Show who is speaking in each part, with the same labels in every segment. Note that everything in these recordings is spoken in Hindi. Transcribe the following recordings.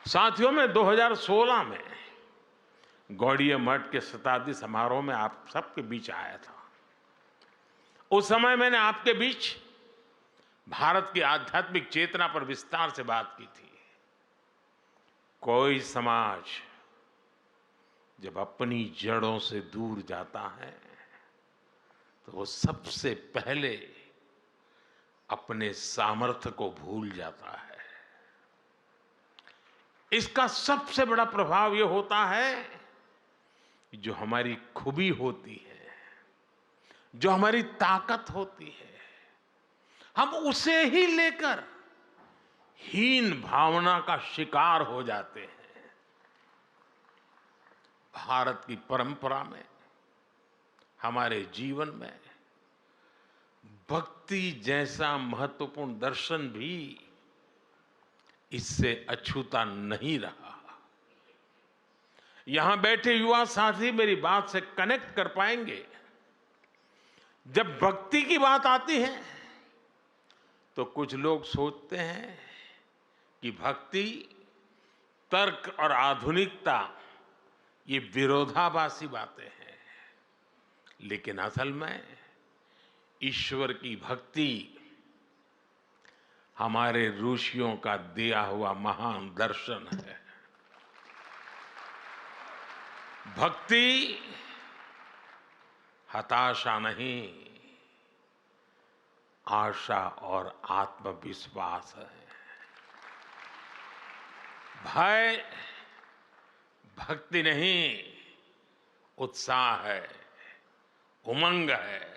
Speaker 1: साथियों, मैं 2016 में गौड़ीय मठ के शताब्दी समारोह में आप सबके बीच आया था। उस समय मैंने आपके बीच भारत की आध्यात्मिक चेतना पर विस्तार से बात की थी। कोई समाज जब अपनी जड़ों से दूर जाता है तो वो सबसे पहले अपने सामर्थ्य को भूल जाता है। इसका सबसे बड़ा प्रभाव ये होता है कि जो हमारी खूबी होती है, जो हमारी ताकत होती है, हम उसे ही लेकर हीन भावना का शिकार हो जाते हैं। भारत की परंपरा में, हमारे जीवन में भक्ति जैसा महत्वपूर्ण दर्शन भी इससे अछूता नहीं रहा। यहां बैठे युवा साथी मेरी बात से कनेक्ट कर पाएंगे। जब भक्ति की बात आती है तो कुछ लोग सोचते हैं कि भक्ति, तर्क और आधुनिकता ये विरोधाभासी बातें हैं, लेकिन असल में ईश्वर की भक्ति हमारे ऋषियों का दिया हुआ महान दर्शन है। भक्ति हताशा नहीं, आशा और आत्मविश्वास है। भय भक्ति नहीं, उत्साह है, उमंग है।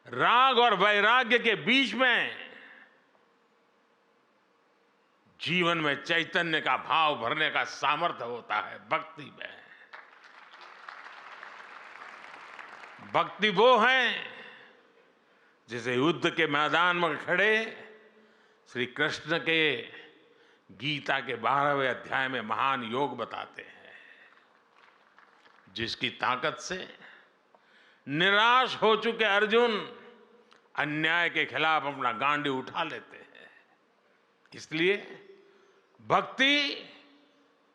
Speaker 1: राग और वैराग्य के बीच में जीवन में चैतन्य का भाव भरने का सामर्थ्य होता है भक्ति में। भक्ति वो है जिसे युद्ध के मैदान में खड़े श्री कृष्ण के गीता के 12वें अध्याय में महान योग बताते हैं, जिसकी ताकत से निराश हो चुके अर्जुन अन्याय के खिलाफ अपना गांडी उठा लेते हैं। इसलिए भक्ति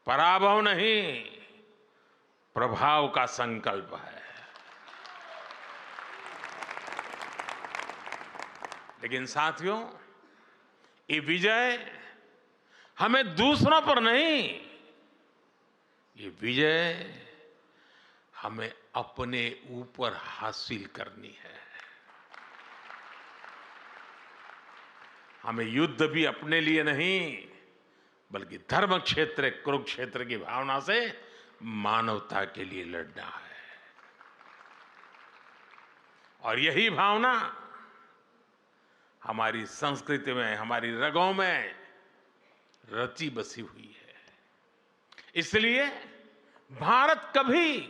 Speaker 1: पराभव नहीं, प्रभाव का संकल्प है। लेकिन साथियों, ये विजय हमें दूसरों पर नहीं, ये विजय हमें अपने ऊपर हासिल करनी है। हमें युद्ध भी अपने लिए नहीं, बल्कि धर्म क्षेत्र कुरुक्षेत्र की भावना से मानवता के लिए लड़ना है। और यही भावना हमारी संस्कृति में, हमारी रगों में रची बसी हुई है। इसलिए भारत कभी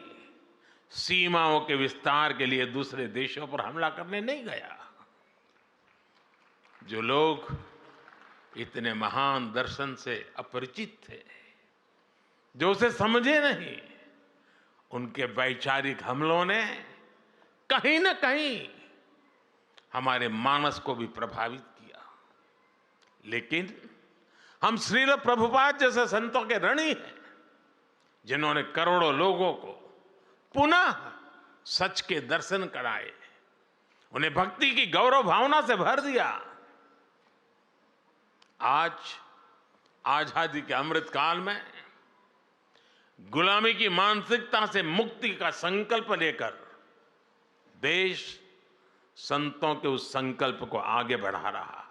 Speaker 1: सीमाओं के विस्तार के लिए दूसरे देशों पर हमला करने नहीं गया। जो लोग इतने महान दर्शन से अपरिचित थे, जो उसे समझे नहीं, उनके वैचारिक हमलों ने कहीं ना कहीं हमारे मानस को भी प्रभावित किया। लेकिन हम श्रील प्रभुपाद जैसे संतों के ऋणी हैं, जिन्होंने करोड़ों लोगों को पुनः सच के दर्शन कराए, उन्हें भक्ति की गौरव भावना से भर दिया। आज आजादी के अमृत काल में गुलामी की मानसिकता से मुक्ति का संकल्प लेकर देश संतों के उस संकल्प को आगे बढ़ा रहा है।